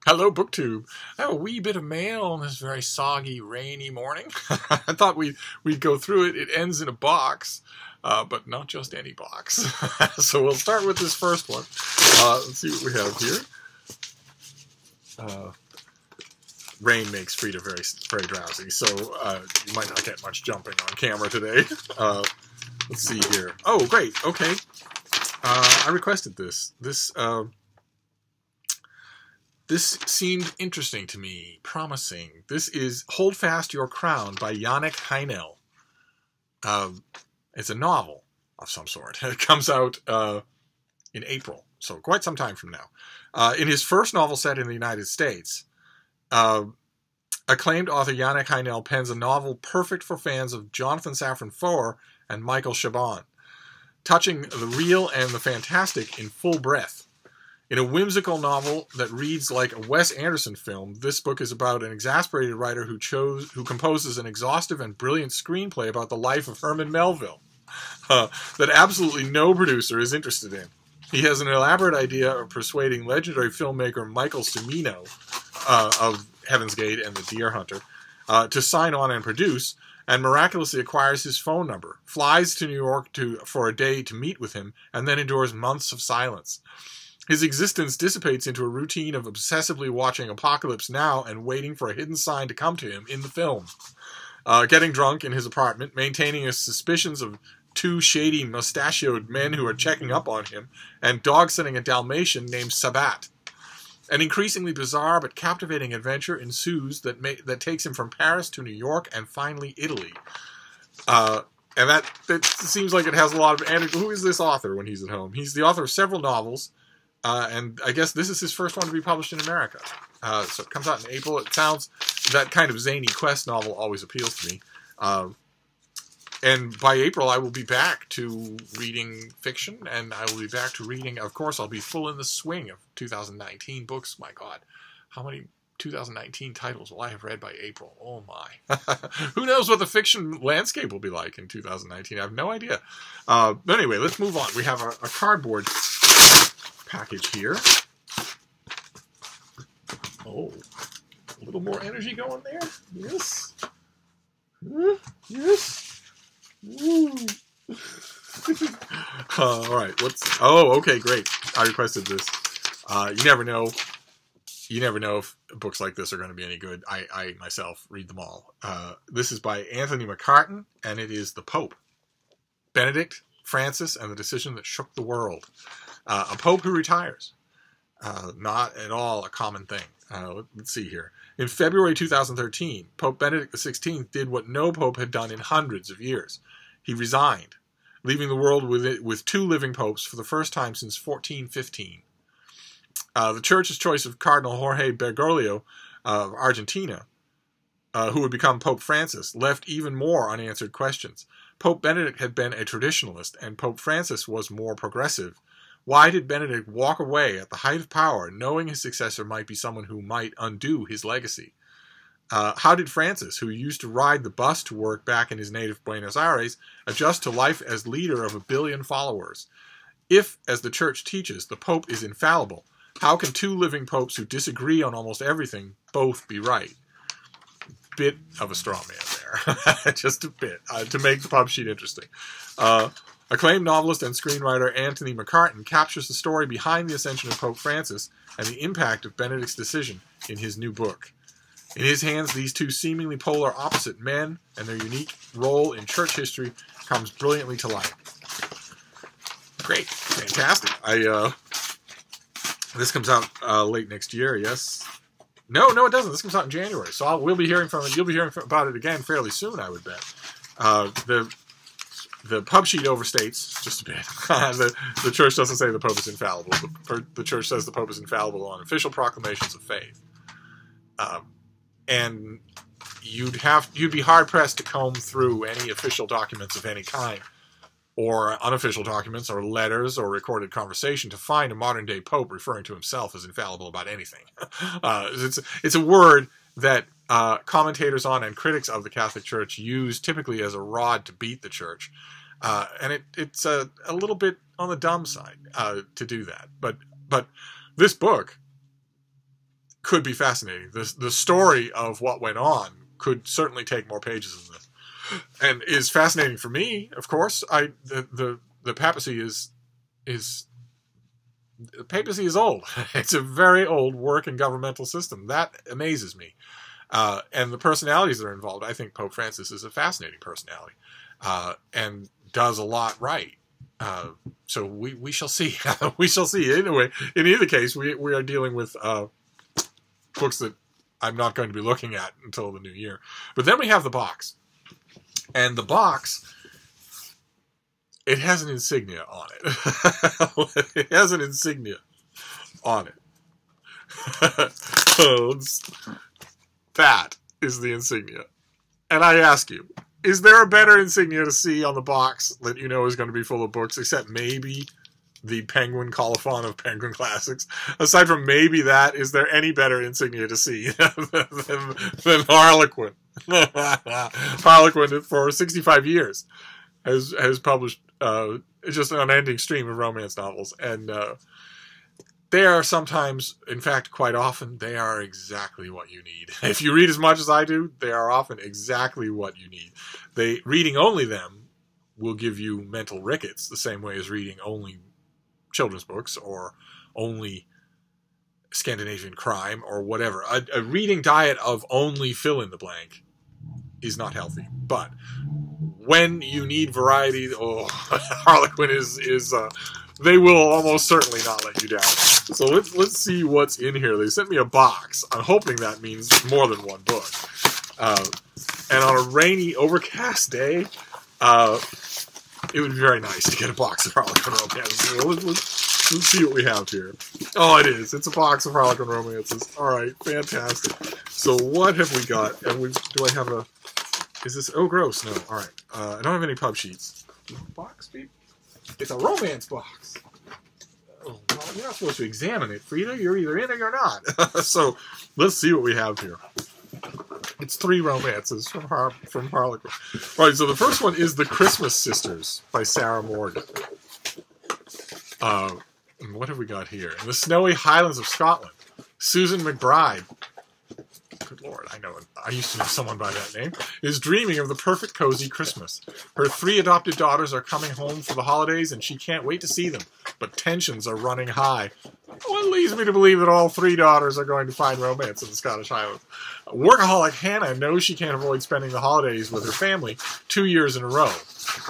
Hello, BookTube. I have a wee bit of mail on this very soggy, rainy morning. I thought we'd go through it. It ends in a box, but not just any box. So we'll start with this first one. Let's see what we have here. Rain makes Frida very, very drowsy, so you might not get much jumping on camera today. Let's see here. Oh, great. Okay. I requested this. This seemed interesting to me, promising. This is Hold Fast Your Crown by Yannick Heinel. It's a novel of some sort. It comes out in April, so quite some time from now. In his first novel set in the United States, acclaimed author Yannick Heinel pens a novel perfect for fans of Jonathan Safran Foer and Michael Chabon, touching the real and the fantastic in full breadth. In a whimsical novel that reads like a Wes Anderson film, this book is about an exasperated writer who composes an exhaustive and brilliant screenplay about the life of Herman Melville that absolutely no producer is interested in. He has an elaborate idea of persuading legendary filmmaker Michael Cimino of Heaven's Gate and The Deer Hunter to sign on and produce, and miraculously acquires his phone number, flies to New York for a day to meet with him, and then endures months of silence. His existence dissipates into a routine of obsessively watching Apocalypse Now and waiting for a hidden sign to come to him in the film. Getting drunk in his apartment, maintaining his suspicions of two shady, mustachioed men who are checking up on him, and dog-sitting a Dalmatian named Sabat. An increasingly bizarre but captivating adventure ensues that takes him from Paris to New York and finally Italy. And that seems like it has a lot of anecdotes. Who is this author when he's at home? He's the author of several novels. And I guess this is his first one to be published in America. So it comes out in April. It sounds, that kind of zany quest novel always appeals to me. And by April, I will be back to reading fiction, and I will be back to reading, of course, I'll be full in the swing of 2019 books. My God, how many 2019 titles will I have read by April? Oh my. Who knows what the fiction landscape will be like in 2019? I have no idea. But anyway, let's move on. We have a cardboard package here. Oh, a little more energy going there. Yes. Yes. Woo. All right. Oh, okay, great. I requested this. You never know. You never know if books like this are going to be any good. I myself read them all. This is by Anthony McCartan, and it is The Pope, Benedict, Francis, and the Decision That Shook the World. A pope who retires. Not at all a common thing. Let's see here. In February 2013, Pope Benedict XVI did what no pope had done in hundreds of years. He resigned, leaving the world with two living popes for the first time since 1415. The Church's choice of Cardinal Jorge Bergoglio of Argentina, who would become Pope Francis, left even more unanswered questions. Pope Benedict had been a traditionalist, and Pope Francis was more progressive. Why did Benedict walk away at the height of power, knowing his successor might be someone who might undo his legacy? How did Francis, who used to ride the bus to work back in his native Buenos Aires, adjust to life as leader of 1 billion followers? If, as the Church teaches, the Pope is infallible, how can two living popes who disagree on almost everything both be right? Bit of a straw man there. Just a bit, to make the pub sheet interesting. Acclaimed novelist and screenwriter Anthony McCartan captures the story behind the ascension of Pope Francis and the impact of Benedict's decision in his new book. In his hands, these two seemingly polar opposite men and their unique role in church history comes brilliantly to life. Great. Fantastic. This comes out late next year, yes? No, it doesn't. This comes out in January. So we'll be hearing from it. You'll be hearing about it again fairly soon, I would bet. The pub sheet overstates just a bit. The Church doesn't say the Pope is infallible. The Church says the Pope is infallible on official proclamations of faith. And you'd be hard-pressed to comb through any official documents of any kind, or unofficial documents, or letters, or recorded conversation to find a modern-day Pope referring to himself as infallible about anything. It's a word that commentators on and critics of the Catholic Church use typically as a rod to beat the Church. And it's a little bit on the dumb side to do that. But this book could be fascinating. The story of what went on could certainly take more pages than this, and is fascinating for me. Of course, the papacy is the papacy is old. It's a very old working governmental system that amazes me, and the personalities that are involved. I think Pope Francis is a fascinating personality, and does a lot right. So we shall see. We shall see. Anyway, in either case, we are dealing with books that I'm not going to be looking at until the new year. But then we have the box. And the box, it has an insignia on it. It has an insignia on it. That is the insignia. And I ask you, is there a better insignia to see on the box that you know is going to be full of books, except maybe the Penguin colophon of Penguin Classics? Aside from maybe that, is there any better insignia to see than Harlequin? Harlequin, for 65 years, has published just an unending stream of romance novels. And they are sometimes, in fact, quite often, they are exactly what you need. If you read as much as I do, they are often exactly what you need. Reading only them will give you mental rickets, the same way as reading only children's books or only Scandinavian crime or whatever. A reading diet of only fill in the blank is not healthy. But when you need variety, Harlequin is they will almost certainly not let you down. So let's see what's in here. They sent me a box. I'm hoping that means more than one book. And on a rainy, overcast day, it would be very nice to get a box of Harlequin romances. Let's see what we have here. Oh, it is. It's a box of Harlequin romances. All right, fantastic. So what have we got? And do I have a... Is this... Oh, gross. No. All right. I don't have any pub sheets. Box, babe? It's a romance box. Oh, well, you're not supposed to examine it, Frida. You're either in or you're not. So let's see what we have here. It's 3 romances from Harlequin. All right, so the first one is The Christmas Sisters by Sarah Morgan. And what have we got here? In the snowy highlands of Scotland, Susan McBride, good Lord, I used to know someone by that name, is dreaming of the perfect cozy Christmas. Her 3 adopted daughters are coming home for the holidays, and she can't wait to see them, but tensions are running high. What leads me to believe that all 3 daughters are going to find romance in the Scottish Highlands? Workaholic Hannah knows she can't avoid spending the holidays with her family 2 years in a row.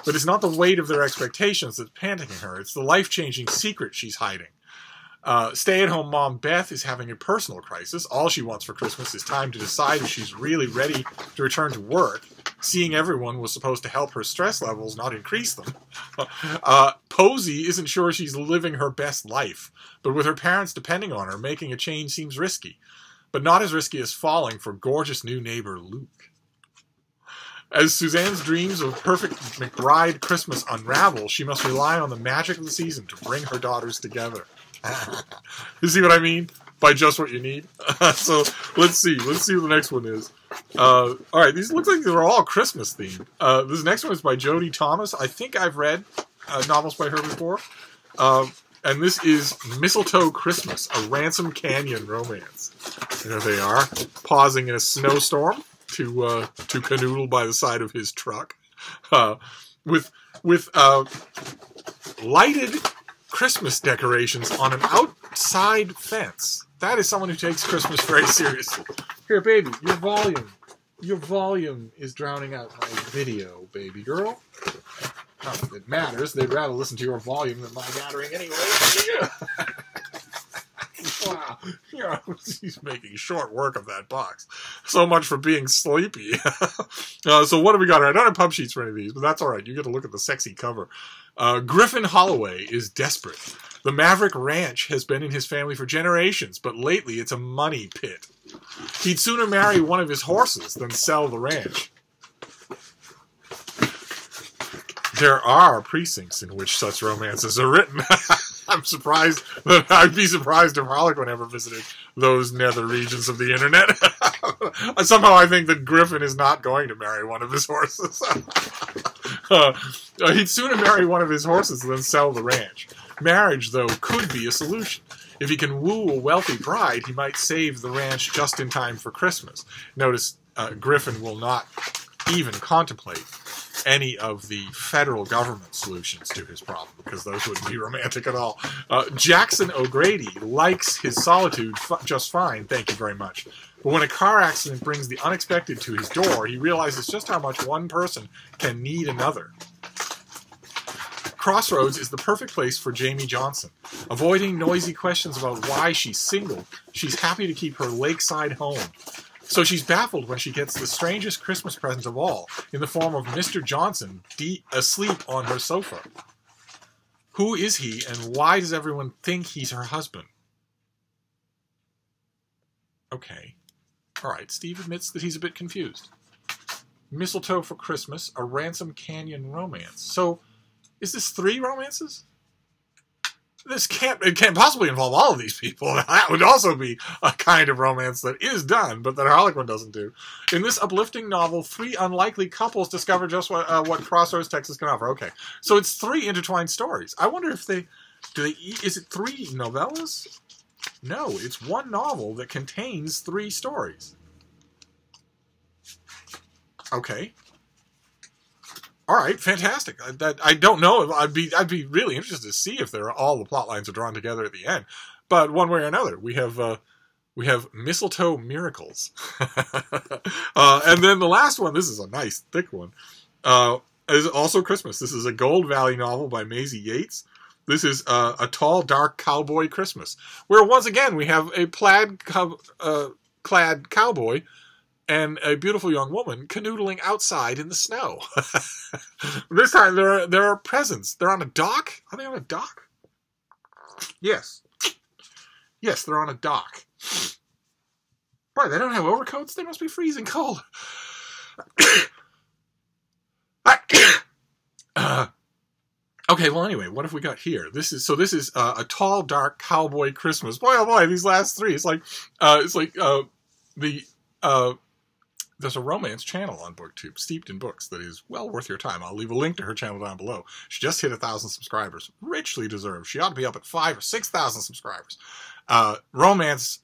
But it's not the weight of their expectations that's panicking her. It's the life-changing secret she's hiding. Stay-at-home mom Beth is having a personal crisis. All she wants for Christmas is time to decide if she's really ready to return to work. Seeing everyone was supposed to help her stress levels, not increase them. Posey isn't sure she's living her best life, but with her parents depending on her, making a change seems risky. But not as risky as falling for gorgeous new neighbor Luke. As Suzanne's dreams of perfect McBride Christmas unravel, she must rely on the magic of the season to bring her daughters together. You see what I mean? By just what you need? So, let's see. Let's see what the next one is. Alright, these look like they're all Christmas themed. This next one is by Jodie Thomas. I think I've read novels by her before. And this is Mistletoe Christmas, a Ransom Canyon romance. And there they are, pausing in a snowstorm to canoodle by the side of his truck, with lighted Christmas decorations on an outside fence. That is someone who takes Christmas very seriously. Here, baby, your volume is drowning out my video, baby girl. Not that it matters. They'd rather listen to your volume than my nattering anyway. Wow. Yeah, he's making short work of that box. So much for being sleepy. So what have we got here? I don't have pub sheets for any of these, but that's all right. You get to look at the sexy cover. Griffin Holloway is desperate. The Maverick Ranch has been in his family for generations, but lately it's a money pit. He'd sooner marry one of his horses than sell the ranch. There are precincts in which such romances are written. I'm surprised. I'd be surprised if Harlequin ever visited those nether regions of the internet. Somehow I think that Griffin is not going to marry one of his horses. He'd sooner marry one of his horses than sell the ranch. Marriage, though, could be a solution. If he can woo a wealthy bride, he might save the ranch just in time for Christmas. Notice Griffin will not even contemplate any of the federal government solutions to his problem, because those wouldn't be romantic at all. Jackson O'Grady likes his solitude just fine, thank you very much. But when a car accident brings the unexpected to his door, he realizes just how much one person can need another. Crossroads is the perfect place for Jamie Johnson. Avoiding noisy questions about why she's single, she's happy to keep her lakeside home. So she's baffled when she gets the strangest Christmas present of all, in the form of Mr. Johnson asleep on her sofa. Who is he, and why does everyone think he's her husband? Okay. All right, Steve admits that he's a bit confused. Mistletoe for Christmas, a Ransom Canyon romance. So, is this 3 romances? It can't possibly involve all of these people. That would also be a kind of romance that is done, but that Harlequin doesn't do. In this uplifting novel, 3 unlikely couples discover just what Crossroads, Texas can offer. Okay, so it's 3 intertwined stories. I wonder if is it 3 novellas? No, it's 1 novel that contains 3 stories. Okay. All right, fantastic. I don't know. I'd be really interested to see if all the plot lines are drawn together at the end. But one way or another, we have Mistletoe Miracles, and then the last one. This is a nice thick one. Is also Christmas. This is a Gold Valley novel by Maisie Yates. This is a tall, dark cowboy Christmas, where once again we have a clad cowboy and a beautiful young woman canoodling outside in the snow. This time there are presents. They're on a dock. Are they on a dock? Yes. Yes, they're on a dock. Boy, they don't have overcoats? They must be freezing cold. Okay, well, anyway, what have we got here? This is a tall, dark cowboy Christmas. Boy, oh boy, these last 3. There's a romance channel on BookTube, Steeped in Books, that is well worth your time. I'll leave a link to her channel down below. She just hit 1,000 subscribers. Richly deserved. She ought to be up at 5,000 or 6,000 subscribers. Romance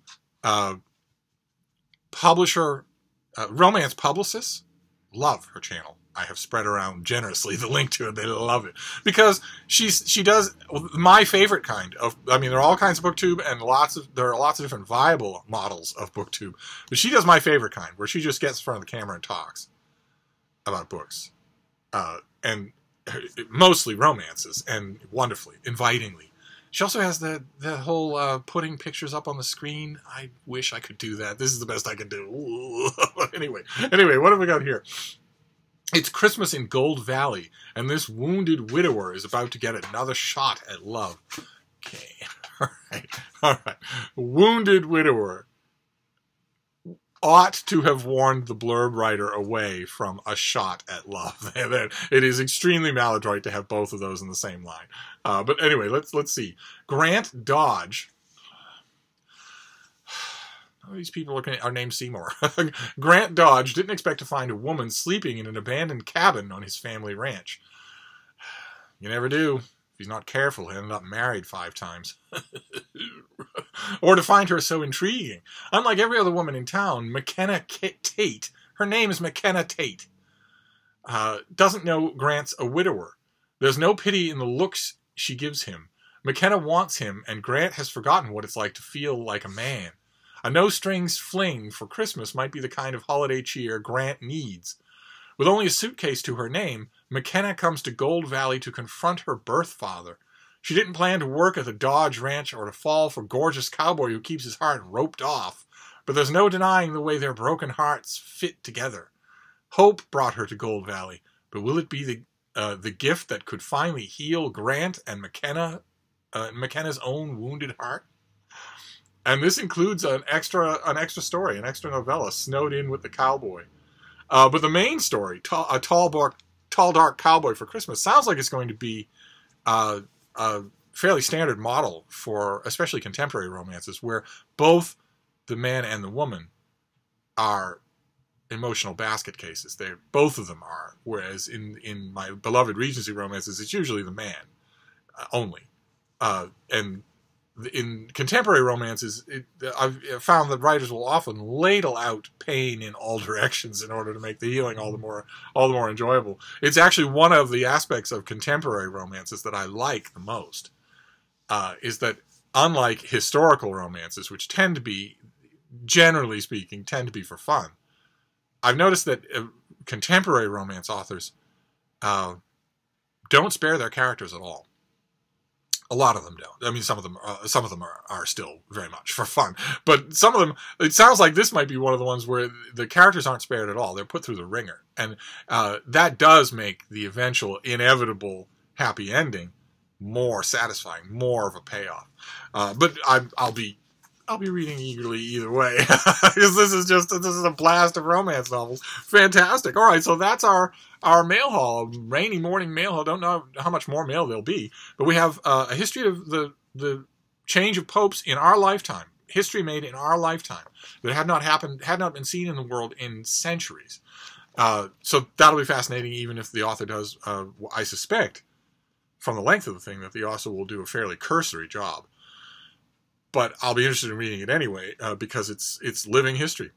publicists love her channel. I have spread around generously the link to it. They love it because she does my favorite kind of. I mean, there are all kinds of BookTube, and there are lots of different viable models of BookTube. But she does my favorite kind, where she just gets in front of the camera and talks about books, and mostly romances, and wonderfully, invitingly. She also has the whole putting pictures up on the screen. I wish I could do that. This is the best I can do. Anyway, what have we got here? It's Christmas in Gold Valley, and this wounded widower is about to get another shot at love. Okay, all right. Wounded widower ought to have warned the blurb writer away from a shot at love. It is extremely maladroit to have both of those in the same line. But anyway, let's see. Grant Dodge. Oh, these people are named Seymour. Grant Dodge didn't expect to find a woman sleeping in an abandoned cabin on his family ranch. You never do. If he's not careful, he'll end up married 5 times. Or to find her so intriguing. Unlike every other woman in town, McKenna Tate, her name is McKenna Tate, doesn't know Grant's a widower. There's no pity in the looks she gives him. McKenna wants him, and Grant has forgotten what it's like to feel like a man. A no-strings fling for Christmas might be the kind of holiday cheer Grant needs. With only a suitcase to her name, McKenna comes to Gold Valley to confront her birth father. She didn't plan to work at the Dodge Ranch or to fall for gorgeous cowboy who keeps his heart roped off, but there's no denying the way their broken hearts fit together. Hope brought her to Gold Valley, but will it be the gift that could finally heal Grant and McKenna's own wounded heart? And this includes an extra story, an extra novella, Snowed In with the Cowboy. But the main story, a tall, dark cowboy for Christmas, sounds like it's going to be a fairly standard model for especially contemporary romances, where both the man and the woman are emotional basket cases. Both of them are. Whereas in my beloved Regency romances, it's usually the man only. And in contemporary romances, I've found that writers will often ladle out pain in all directions in order to make the healing all the more enjoyable. It's actually one of the aspects of contemporary romances that I like the most, is that unlike historical romances, which tend to be, generally speaking, tend to be for fun, I've noticed that contemporary romance authors don't spare their characters at all. A lot of them don't. I mean, some of them are still very much for fun, but some of them, it sounds like this might be one of the ones where the characters aren't spared at all. They're put through the ringer, and that does make the eventual, inevitable happy ending more satisfying, more of a payoff. But I'll be reading eagerly either way, because this is a blast of romance novels. Fantastic. All right, so that's our mail haul, rainy morning mail haul. Don't know how much more mail there'll be, but we have a history of the change of popes in our lifetime, history made in our lifetime that had not been seen in the world in centuries. So that'll be fascinating, even if the author does, I suspect, from the length of the thing, that the author will do a fairly cursory job. But I'll be interested in reading it anyway, because it's living history.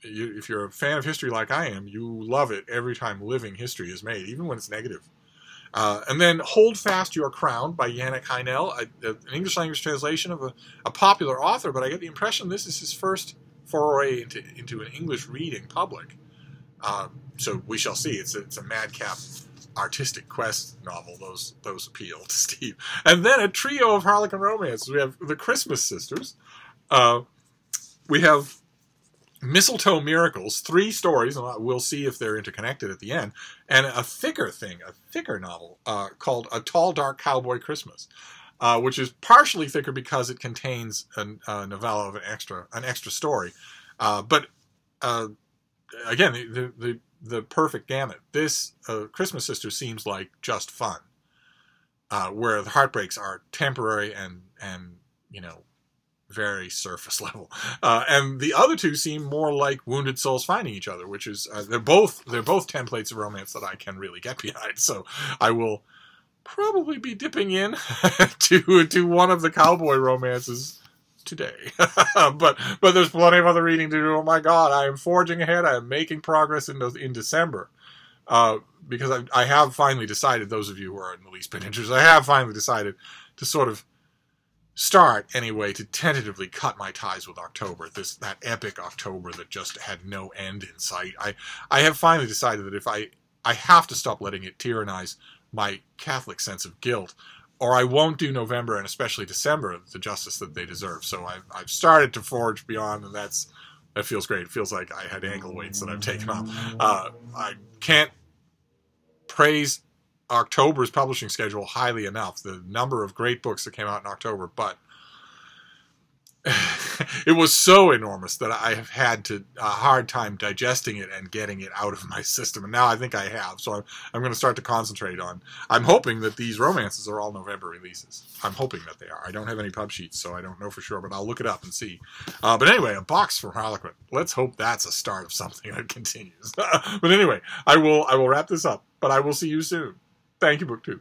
If you're a fan of history like I am, you love it every time living history is made, even when it's negative. And then Hold Fast Your Crown by Yannick Heinel, an English-language translation of a popular author, but I get the impression this is his first foray into an English reading public. So we shall see. It's a madcap artistic quest novel. Those appeal to Steve. And then a trio of Harlequin romance. We have The Christmas Sisters. We have Mistletoe Miracles, 3 stories, and we'll see if they're interconnected at the end, and a thicker novel called A Tall Dark Cowboy Christmas, which is partially thicker because it contains a novella of an extra story. But again, the perfect gamut. This Christmas Sisters seems like just fun, where the heartbreaks are temporary and very surface level, and the other 2 seem more like wounded souls finding each other, which is they're both templates of romance that I can really get behind. So I will probably be dipping in to one of the cowboy romances today. but there's plenty of other reading to do. Oh my God, I am forging ahead. I am making progress in December, because I have finally decided, those of you who are in the least bit interested, I have finally decided to sort of start anyway to tentatively cut my ties with October, that epic October that just had no end in sight. I have finally decided that if I have to stop letting it tyrannize my Catholic sense of guilt, or I won't do November and especially December the justice that they deserve. So I've started to forge beyond, and that feels great. It feels like I had ankle weights that I've taken off. I can't praise October's publishing schedule highly enough. The number of great books that came out in October, but it was so enormous that I have had a hard time digesting it and getting it out of my system. And now I think I have. So I'm going to start to concentrate on. I'm hoping that these romances are all November releases. I'm hoping that they are. I don't have any pub sheets, so I don't know for sure, but I'll look it up and see. But anyway, a box from Harlequin. Let's hope that's a start of something that continues. But anyway, I will wrap this up, but I will see you soon. Thank you, BookTube.